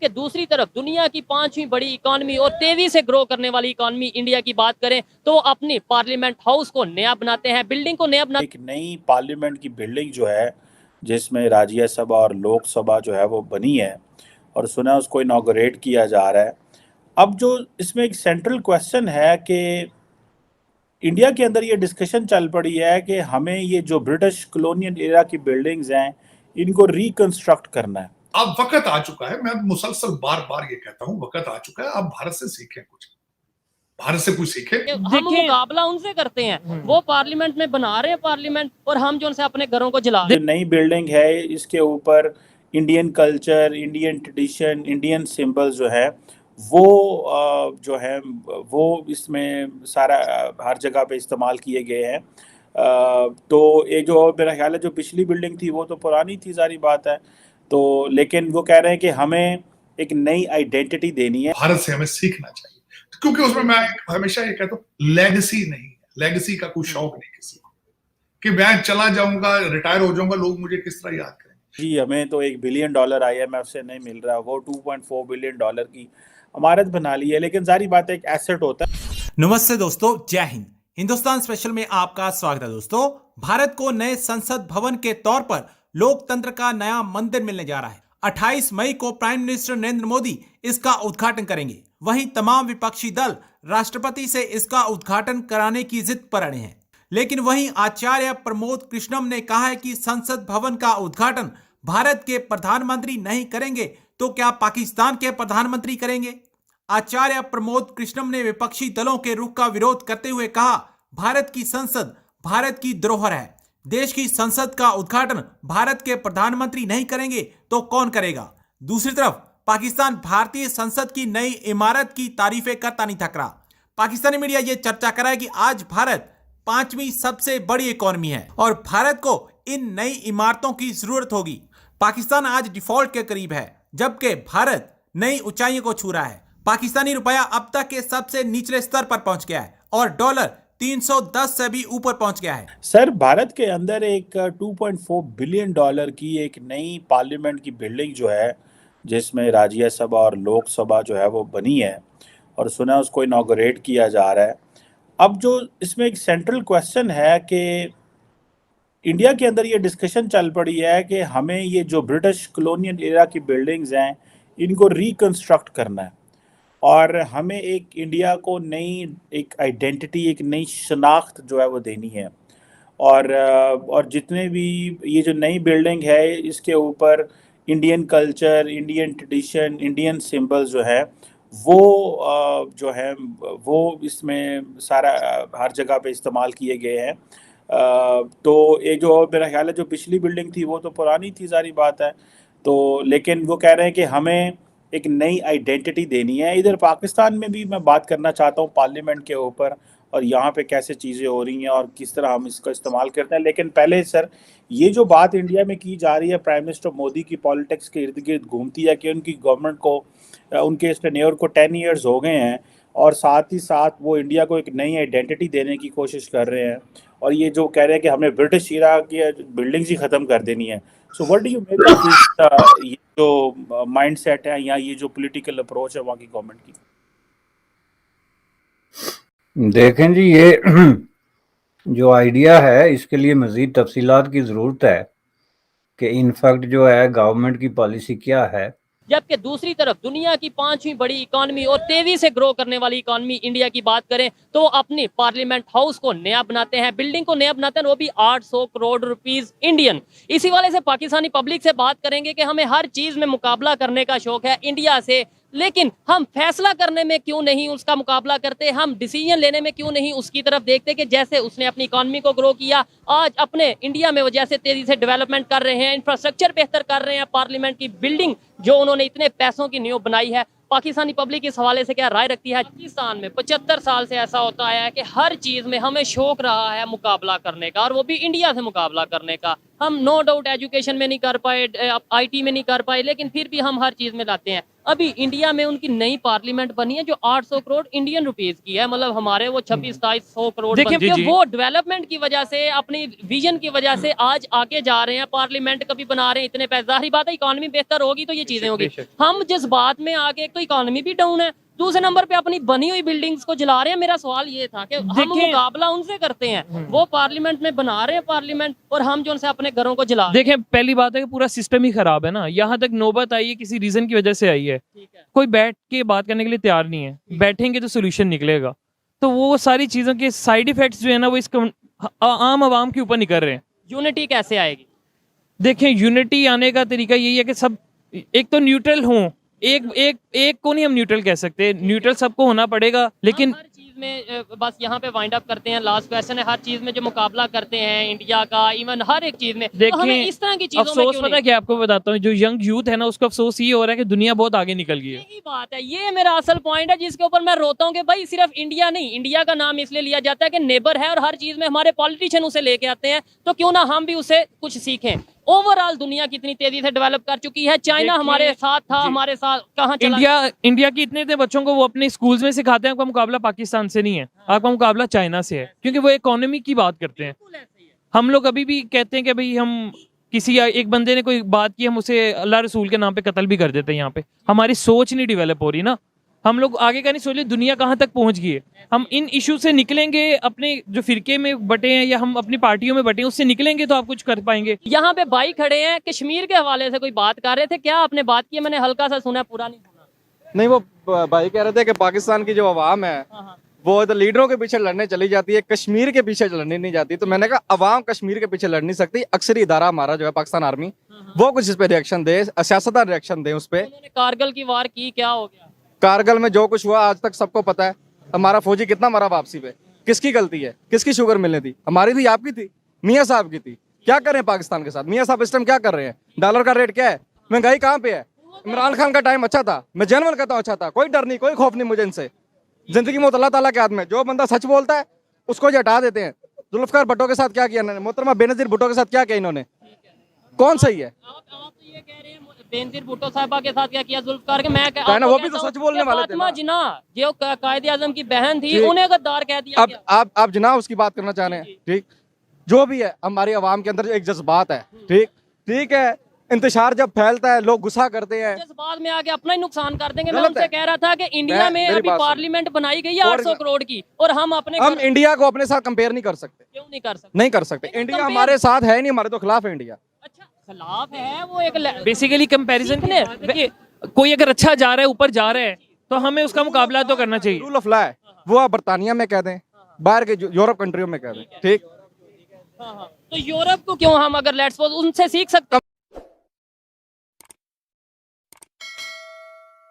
जबकि दूसरी तरफ दुनिया की 5वीं बड़ी इकॉनमी और तेजी से ग्रो करने वाली इकॉनमी इंडिया की बात करें तो वो अपनी पार्लियामेंट हाउस को नया बनाते हैं, बिल्डिंग को नया बनाते एक नई पार्लियामेंट की बिल्डिंग जो है जिसमें राज्यसभा और लोकसभा जो है वो बनी है और सुना है उसको इनॉग्रेट किया जा रहा है। अब जो इसमें एक सेंट्रल क्वेश्चन है कि इंडिया के अंदर ये डिस्कशन चल पड़ी है कि हमें ये जो ब्रिटिश कॉलोनियल एरा की बिल्डिंग्स हैं इनको रिकंस्ट्रक्ट करना है। अब वक्त आ चुका है, मैं मुसलसल बार बार ये कहता हूं, वक्त आ चुका है, अब भारत से सीखें, कुछ भारत से कुछ सीखे। हम मुकाबला उनसे करते हैं, वो पार्लियामेंट में बना रहे हैं पार्लियामेंट और हम जो उनसे अपने घरों को जला रहे हैं। जो नई बिल्डिंग है इसके ऊपर Indian culture, Indian tradition, Indian symbols जो है वो जो है वो इसमें सारा हर जगह पे इस्तेमाल किए गए हैं। तो ये जो मेरा ख्याल है जो पिछली बिल्डिंग थी वो तो पुरानी थी, सारी बात है। तो लेकिन वो कह रहे हैं कि हमें एक नई आइडेंटिटी देनी है। भारत से हमें सीखना चाहिए क्योंकि उसमें मैं हमेशा ये कहता हूँ, लेगेसी नहीं है, लेगेसी का कोई शौक नहीं किसी को कि मैं चला जाऊंगा, रिटायर हो जाऊंगा, लोग मुझे किस तरह याद करेंगे। जी, हमें तो $1 बिलियन IMF से नहीं मिल रहा, वो $2.4 बिलियन की इमारत बना ली है, लेकिन सारी बात एक एसेट होता है। नमस्ते दोस्तों, जय हिंद। हिंदुस्तान स्पेशल में आपका स्वागत है। दोस्तों, भारत को नए संसद भवन के तौर पर लोकतंत्र का नया मंदिर मिलने जा रहा है। 28 मई को प्राइम मिनिस्टर नरेंद्र मोदी इसका उद्घाटन करेंगे। वहीं तमाम विपक्षी दल राष्ट्रपति से इसका उद्घाटन कराने की जिद पर अड़े हैं। लेकिन वहीं आचार्य प्रमोद कृष्णम ने कहा है कि संसद भवन का उद्घाटन भारत के प्रधानमंत्री नहीं करेंगे तो क्या पाकिस्तान के प्रधानमंत्री करेंगे। आचार्य प्रमोद कृष्णम ने विपक्षी दलों के रुख का विरोध करते हुए कहा, भारत की संसद भारत की धरोहर है। देश की संसद का उद्घाटन भारत के प्रधानमंत्री नहीं करेंगे तो कौन करेगा। दूसरी तरफ पाकिस्तान भारतीय संसद की नई इमारत की तारीफें करता नहीं थक रहा। पाकिस्तानी मीडिया यह चर्चा कर रहा है कि आज भारत 5वीं सबसे बड़ी इकॉनमी है और भारत को इन नई इमारतों की जरूरत होगी। पाकिस्तान आज डिफॉल्ट के करीब है जबकि भारत नई ऊंचाइयों को छू रहा है। पाकिस्तानी रुपया अब तक के सबसे निचले स्तर पर पहुंच गया है और डॉलर 310 से भी ऊपर पहुंच गया है। सर, भारत के अंदर एक $2.4 बिलियन की एक नई पार्लियामेंट की बिल्डिंग जो है जिसमें राज्यसभा और लोकसभा जो है वो बनी है और सुना है उसको इनॉग्रेट किया जा रहा है। अब जो इसमें एक सेंट्रल क्वेश्चन है कि इंडिया के अंदर ये डिस्कशन चल पड़ी है कि हमें ये जो ब्रिटिश कॉलोनियल एरा की बिल्डिंग्स हैं इनको रिकंस्ट्रक्ट करना है और हमें एक इंडिया को नई एक आइडेंटिटी, एक नई शनाख्त जो है वो देनी है। और जितने भी ये जो नई बिल्डिंग है इसके ऊपर Indian culture, Indian tradition, Indian symbols जो है वो जो है वो इसमें सारा हर जगह पे इस्तेमाल किए गए हैं। तो ये जो मेरा ख्याल है जो पिछली बिल्डिंग थी वो तो पुरानी थी, सारी बात है। तो लेकिन वो कह रहे हैं कि हमें एक नई आइडेंटिटी देनी है। इधर पाकिस्तान में भी मैं बात करना चाहता हूँ पार्लियामेंट के ऊपर और यहाँ पे कैसे चीज़ें हो रही हैं और किस तरह हम इसका इस्तेमाल करते हैं। लेकिन पहले सर, ये जो बात इंडिया में की जा रही है, प्राइम मिनिस्टर मोदी की पॉलिटिक्स के इर्द गिर्द घूमती है कि उनकी गवर्नमेंट को उनके इस टेन्योर को 10 ईयर्स हो गए हैं और साथ ही साथ वो इंडिया को एक नई आइडेंटिटी देने की कोशिश कर रहे हैं और ये जो कह रहे हैं कि हमें ब्रिटिश इरा की बिल्डिंग्स ही ख़त्म कर देनी है। So what do you make of this, ये जो माइंडसेट है या ये जो पॉलिटिकल अप्रोच है वहाँ की गवर्नमेंट की? देखें जी, ये जो आइडिया है इसके लिए मज़ीद तफसीलात की ज़रूरत है कि इनफैक्ट जो है गवर्नमेंट की पॉलिसी क्या है। जबकि दूसरी तरफ दुनिया की 5वीं बड़ी इकॉनमी और तेजी से ग्रो करने वाली इकॉनमी इंडिया की बात करें तो अपनी पार्लियामेंट हाउस को नया बनाते हैं, बिल्डिंग को नया बनाते हैं, वो भी 800 करोड़ रुपीस इंडियन। इसी वाले से पाकिस्तानी पब्लिक से बात करेंगे कि हमें हर चीज में मुकाबला करने का शौक है इंडिया से, लेकिन हम फैसला करने में क्यों नहीं उसका मुकाबला करते, हम डिसीजन लेने में क्यों नहीं उसकी तरफ देखते कि जैसे उसने अपनी इकॉनमी को ग्रो किया, आज अपने इंडिया में वो जैसे तेजी से डेवलपमेंट कर रहे हैं, इंफ्रास्ट्रक्चर बेहतर कर रहे हैं, पार्लियामेंट की बिल्डिंग जो उन्होंने इतने पैसों की नींव बनाई है। पाकिस्तानी पब्लिक इस हवाले से क्या राय रखती है? पाकिस्तान में 75 साल से ऐसा होता आया है कि हर चीज में हमें शौक रहा है मुकाबला करने का और वो भी इंडिया से मुकाबला करने का। हम नो डाउट एजुकेशन में नहीं कर पाए, IT में नहीं कर पाए, लेकिन फिर भी हम हर चीज में लाते हैं। अभी इंडिया में उनकी नई पार्लियामेंट बनी है जो 800 करोड़ इंडियन रुपीस की है, मतलब हमारे वो 26-2700 करोड़ देखिए, बनती है। जी, जी। वो डेवलपमेंट की वजह से, अपनी विजन की वजह से आज आगे जा रहे हैं, पार्लियामेंट कभी बना रहे हैं, इतने पैसे। जाहिर बात है इकोनॉमी बेहतर होगी तो ये चीजें होगी। हम जिस बात में आगे, एक तो इकोनॉमी भी डाउन है, दूसरे नंबर पे अपनी बनी हुई बिल्डिंग्स को जला रहे हैं। मेरा सवाल ये था कि हम देखिए- मुकाबला उनसे करते हैं, वो पार्लियामेंट में बना रहे हैं पार्लियामेंट, और हम जो उनसे अपने घरों को जला रहे हैं। देखें, पहली बात है कि पूरा सिस्टम ही खराब है ना। यहाँ तक नौबत आई है किसी रीजन की वजह से आई है। ठीक है। कोई बैठ के बात करने के लिए तैयार नहीं है, बैठेंगे तो सोल्यूशन निकलेगा। तो वो सारी चीजों के साइड इफेक्ट्स जो है ना वो इस आम आवाम के ऊपर निकल रहे हैं। यूनिटी कैसे आएगी? देखें, यूनिटी आने का तरीका यही है कि सब एक तो न्यूट्रल हों। एक को नहीं हम न्यूट्रल कह सकते, न्यूट्रल सबको होना पड़ेगा। लेकिन हर चीज में बस यहाँ पे वाइंड अप करते हैं, लास्ट क्वेश्चन है, हर चीज में जो मुकाबला करते हैं इंडिया का, इवन हर एक चीज में, तो हमें इस तरह की चीजों में अफसोस क्यों पता है नहीं? क्या आपको बताता हूँ, जो यंग यूथ है ना उसको अफसोस ये हो रहा है कि दुनिया बहुत आगे निकल गई है। यही बात है, ये मेरा असल पॉइंट है जिसके ऊपर मैं रोता हूँ कि भाई सिर्फ इंडिया नहीं, इंडिया का नाम इसलिए लिया जाता है कि नेबर है और हर चीज में हमारे पॉलिटिशियन उसे लेके आते हैं, तो क्यों ना हम भी उसे कुछ सीखें। ओवरऑल दुनिया कितनी तेजी से डेवलप कर चुकी है, चाइना देखिए- हमारे साथ था, जी। हमारे साथ कहाँ चला? इंडिया की इतने बच्चों को वो अपने स्कूल्स में सिखाते हैं आपका मुकाबला पाकिस्तान से नहीं है, आपका मुकाबला चाइना से है, क्योंकि वो इकोनॉमी की बात करते हैं। बिल्कुल ऐसे ही है। हम लोग अभी भी कहते हैं कि भाई हम किसी एक बंदे ने कोई बात की, हम उसे अल्लाह रसूल के नाम पे कत्ल भी कर देते हैं। यहाँ पे हमारी सोच नहीं डेवलप हो रही ना, हम लोग आगे का नहीं सोच रहे दुनिया कहाँ तक पहुंच गई है। हम इन इशू से निकलेंगे, अपने जो फिरके में बटे हैं या हम अपनी पार्टियों में बटे हैं उससे निकलेंगे तो आप कुछ कर पाएंगे। यहाँ पे भाई खड़े हैं, कश्मीर के हवाले से कोई बात कर रहे थे, क्या आपने बात की? मैंने हल्का सा सुना, पूरा नहीं सुना। नहीं, वो भाई कह रहे थे कि पाकिस्तान की जो अवाम है हाँ। वो तो लीडरों के पीछे लड़ने चली जाती है, कश्मीर के पीछे लड़ने नहीं जाती। तो मैंने कहा अवाम कश्मीर के पीछे लड़ नहीं सकती, अक्सरी इदारा हमारा जो है पाकिस्तान आर्मी, वो कुछ इस पे रिएक्शन दे, सियासतदान रिएक्शन दे उस पे। उन्होंने कारगिल की वार की, क्या हो गया? कारगिल में जो कुछ हुआ आज तक सबको पता है। हमारा फौजी कितना मरा वापसी पे, किसकी गलती है? किसकी शुगर मिलनी थी? हमारी थी, आपकी थी, मियाँ साहब की थी। क्या कर रहे हैं पाकिस्तान के साथ? मियाँ साहब इस टाइम क्या कर रहे हैं? डॉलर का रेट क्या है? महंगाई कहाँ पे है? इमरान खान का टाइम अच्छा था, मैं जनरल कहता हूँ अच्छा था, कोई डर नहीं, कोई खौफ नहीं मुझे इनसे। जिंदगी में अल्लाह ताला के हाथ में, जो बंदा सच बोलता है उसको जो हटा देते हैं। जुल्फकार भुट्टो के साथ क्या किया इन्होंने? मोहतरमा बेनजीर भुट्टो के साथ क्या किया इन्होंने? कौन सही है? आप तो ये कह रहे हैं बेनजीर भुट्टो साहिबा के साथ क्या किया जुल्फकार के? मैं ना, वो भी तो सच बोलने वाले थे फातिमा ना। जिन्ना जो कायदे आजम की बहन थी, ठीक। उन्हें गद्दार कह दिया अब गया। आप जिना उसकी बात करना चाह रहे हैं, ठीक? जो भी है, हमारी आवाम के अंदर एक जज्बात है, ठीक है। इंतशार जब फैलता है लोग गुस्सा करते हैं। जिस बात में आके अपना ही नुकसान कर देंगे। मैं गलत उनसे है। कह रहा था कि इंडिया में मेरी अभी बात सुनो। पार्लियामेंट बनाई गई है और 800 करोड़ की, और हम अपने हम इंडिया को अपने साथ कंपेयर नहीं कर सकते, क्यों नहीं कर सकते? नहीं कर सकते। लेकिन इंडिया compare- हमारे साथ है नहीं, हमारे तो खिलाफ है इंडिया। अच्छा, खिलाफ है वो एक बेसिकली कंपैरिजन देखिए, कोई अगर अच्छा जा रहा है, ऊपर जा रहा है, तो हमें उसका मुकाबला तो करना चाहिए। रूल ऑफ लॉ है, वो आप बरतानिया में कह दें, बाहर के यूरोप कंट्रियों में कह दें, ठीक? हाँ। तो यूरोप को क्यों हम, अगर लेट्स सपोज उनसे सीख सकते हैं?